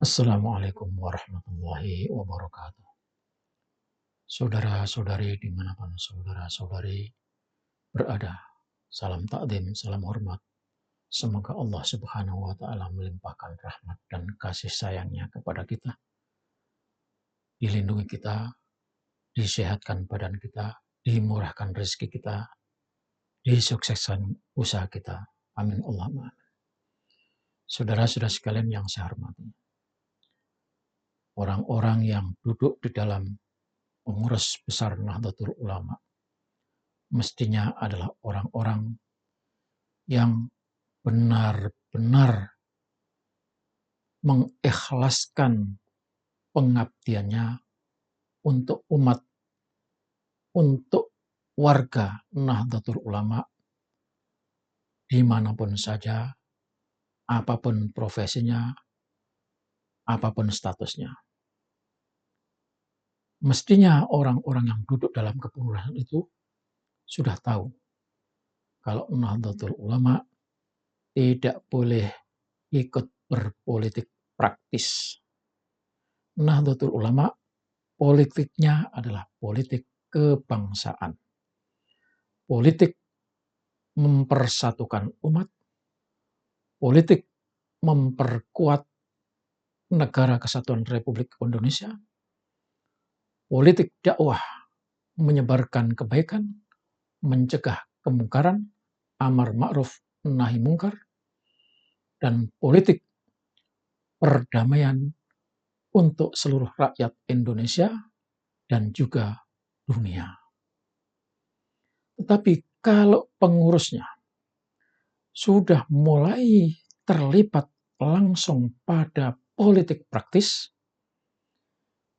Assalamualaikum warahmatullahi wabarakatuh. Saudara-saudari dimanapun saudara-saudari berada, salam takdim, salam hormat. Semoga Allah Subhanahu wa Ta'ala melimpahkan rahmat dan kasih sayangnya kepada kita, dilindungi kita, disehatkan badan kita, dimurahkan rezeki kita, disukseskan usaha kita. Amin Allahumma. Saudara-saudara sekalian yang saya hormati, orang-orang yang duduk di dalam pengurus besar Nahdlatul Ulama mestinya adalah orang-orang yang benar-benar mengikhlaskan pengabdiannya untuk umat, untuk warga Nahdlatul Ulama dimanapun saja, apapun profesinya, apapun statusnya. Mestinya orang-orang yang duduk dalam kepengurusan itu sudah tahu kalau Nahdlatul Ulama tidak boleh ikut berpolitik praktis. Nahdlatul Ulama politiknya adalah politik kebangsaan. Politik mempersatukan umat, politik memperkuat negara kesatuan Republik Indonesia, politik dakwah menyebarkan kebaikan, mencegah kemungkaran, amar ma'ruf nahi mungkar, dan politik perdamaian untuk seluruh rakyat Indonesia dan juga dunia. Tetapi kalau pengurusnya sudah mulai terlibat langsung pada politik praktis,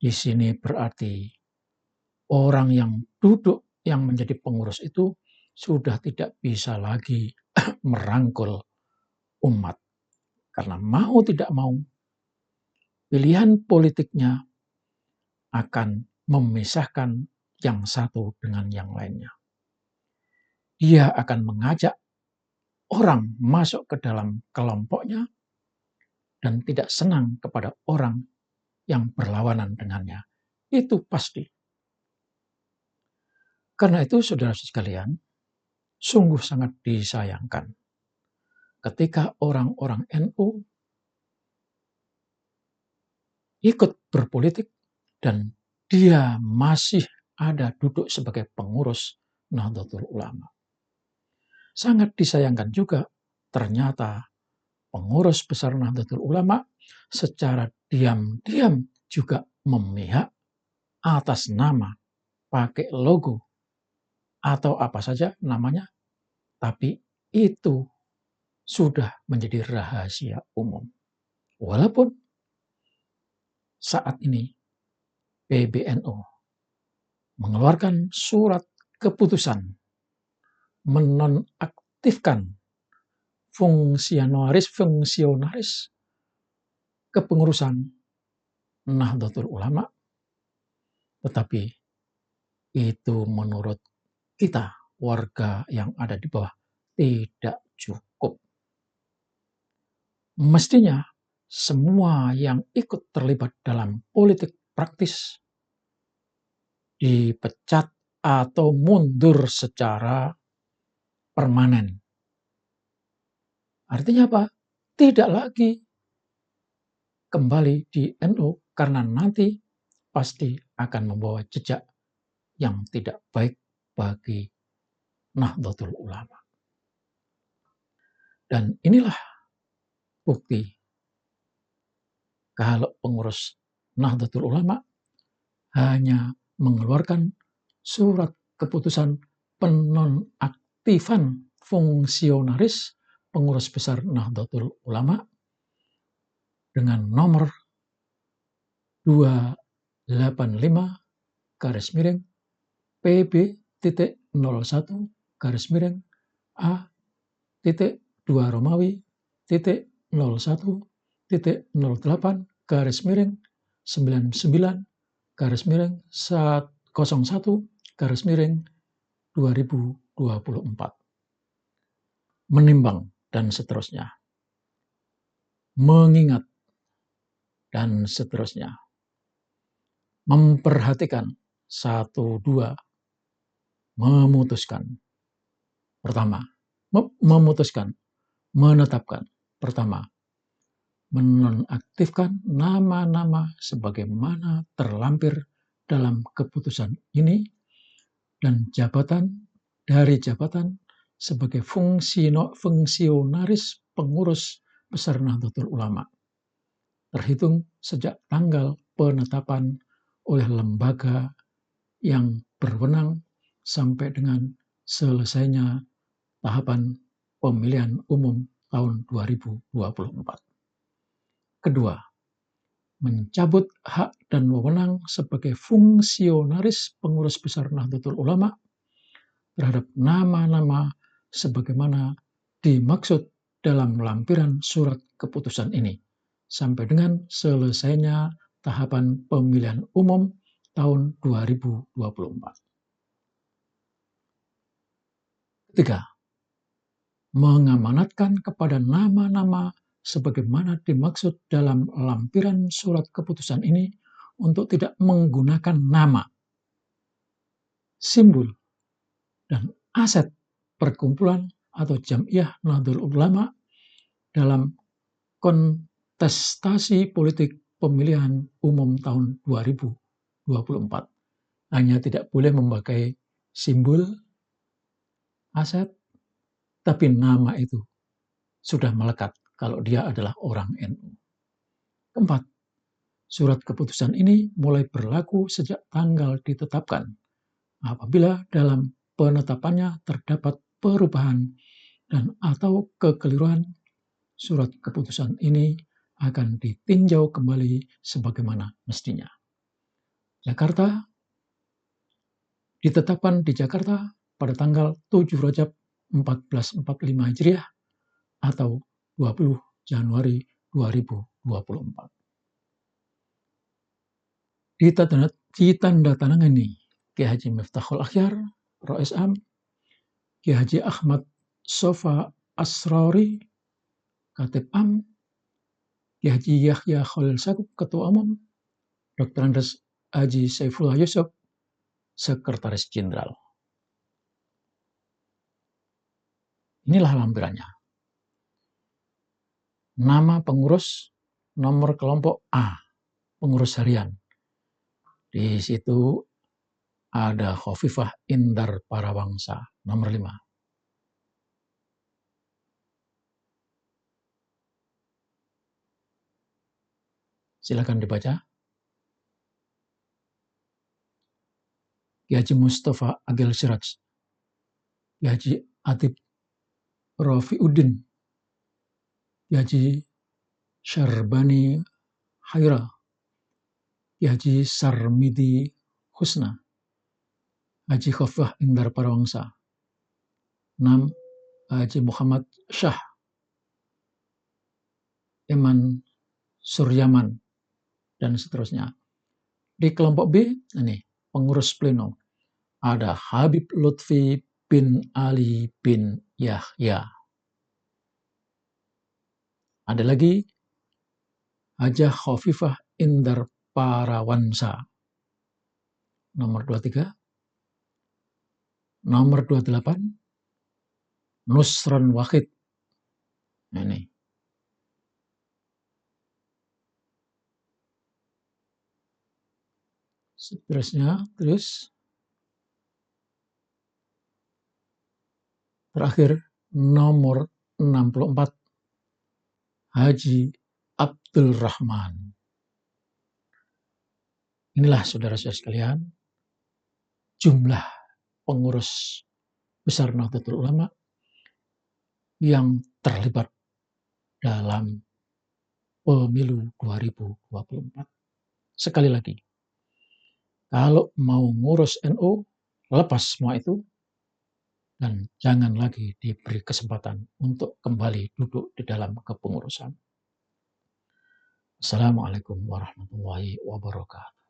di sini berarti orang yang duduk yang menjadi pengurus itu sudah tidak bisa lagi merangkul umat. Karena mau tidak mau, pilihan politiknya akan memisahkan yang satu dengan yang lainnya. Dia akan mengajak orang masuk ke dalam kelompoknya dan tidak senang kepada orang yang berlawanan dengannya. Itu pasti. Karena itu saudara sekalian, sungguh sangat disayangkan ketika orang-orang NU ikut berpolitik dan dia masih ada duduk sebagai pengurus Nahdlatul Ulama. Sangat disayangkan juga ternyata pengurus besar Nahdlatul Ulama secara diam-diam juga memihak atas nama, pakai logo, atau apa saja namanya, tapi itu sudah menjadi rahasia umum. Walaupun saat ini PBNU mengeluarkan surat keputusan menonaktifkan fungsionaris kepengurusan Nahdlatul Ulama, tetapi itu menurut kita warga yang ada di bawah tidak cukup. Mestinya semua yang ikut terlibat dalam politik praktis dipecat atau mundur secara permanen. Artinya apa? Tidak lagi kembali di NU karena nanti pasti akan membawa jejak yang tidak baik bagi Nahdlatul Ulama. Dan inilah bukti kalau pengurus Nahdlatul Ulama hanya mengeluarkan surat keputusan penonaktifan fungsionaris pengurus besar Nahdlatul Ulama dengan nomor 285 garis miring PB.01 garis miring A.2 Romawi 01.08 garis miring 99 garis miring 01 garis miring 2024. Menimbang dan seterusnya. Mengingat dan seterusnya. Memperhatikan 1, 2, memutuskan. Pertama, memutuskan, menetapkan. Pertama, menonaktifkan nama-nama sebagaimana terlampir dalam keputusan ini dan dari jabatan sebagai fungsionaris pengurus besar Nahdlatul Ulama terhitung sejak tanggal penetapan oleh lembaga yang berwenang sampai dengan selesainya tahapan pemilihan umum tahun 2024. Kedua, mencabut hak dan wewenang sebagai fungsionaris pengurus besar Nahdlatul Ulama terhadap nama-nama sebagaimana dimaksud dalam lampiran surat keputusan ini sampai dengan selesainya tahapan pemilihan umum tahun 2024. Ketiga, mengamanatkan kepada nama-nama sebagaimana dimaksud dalam lampiran surat keputusan ini untuk tidak menggunakan nama, simbol, dan aset perkumpulan atau Jam'iyah Nahdlatul Ulama dalam kontestasi politik pemilihan umum tahun 2024. Hanya tidak boleh memakai simbol, aset, tapi nama itu sudah melekat kalau dia adalah orang NU. Keempat, surat keputusan ini mulai berlaku sejak tanggal ditetapkan. Apabila dalam penetapannya terdapat perubahan dan atau kekeliruan, surat keputusan ini akan ditinjau kembali sebagaimana mestinya. Jakarta, ditetapkan di Jakarta pada tanggal 7 Rajab 1445 Hijriah atau 20 Januari 2024. Ditandatangani Kiai Haji Miftahul Akhyar, Rois Am, Kiai Haji Ahmad Sofa Asrori, Katib Am, Kiai Haji Yahya Khalil Saqub, Ketua Umum, Dr. Andes Haji Saifullah Yusuf, Sekretaris Jenderal. Inilah lampirannya. Nama pengurus, nomor kelompok A, pengurus harian. Di situ ada Khofifah Indar Parawangsa, nomor 5. Silakan dibaca. Kiai Haji Mustafa Agil Siraj, Kiai Haji Atib Rafiuddin, Kiai Haji Syarbani Haira, Kiai Haji Sarmidi Husna, Haji Khofifah Indar Parawangsa, 6. Haji Muhammad Syah, Iman Suryaman, dan seterusnya. Di kelompok B, ini pengurus pleno, ada Habib Lutfi bin Ali bin Yahya. Ada lagi Hajah Khofifah Indar Parawansa, nomor 23. Nomor 28, Nusron Wahid. Ini. Seterusnya, terakhir nomor 64, Haji Abdul Rahman. Inilah saudara-saudara sekalian, jumlah pengurus besar Nahdlatul Ulama yang terlibat dalam pemilu 2024. Sekali lagi, kalau mau ngurus NU, lepas semua itu, dan jangan lagi diberi kesempatan untuk kembali duduk di dalam kepengurusan. Assalamualaikum warahmatullahi wabarakatuh.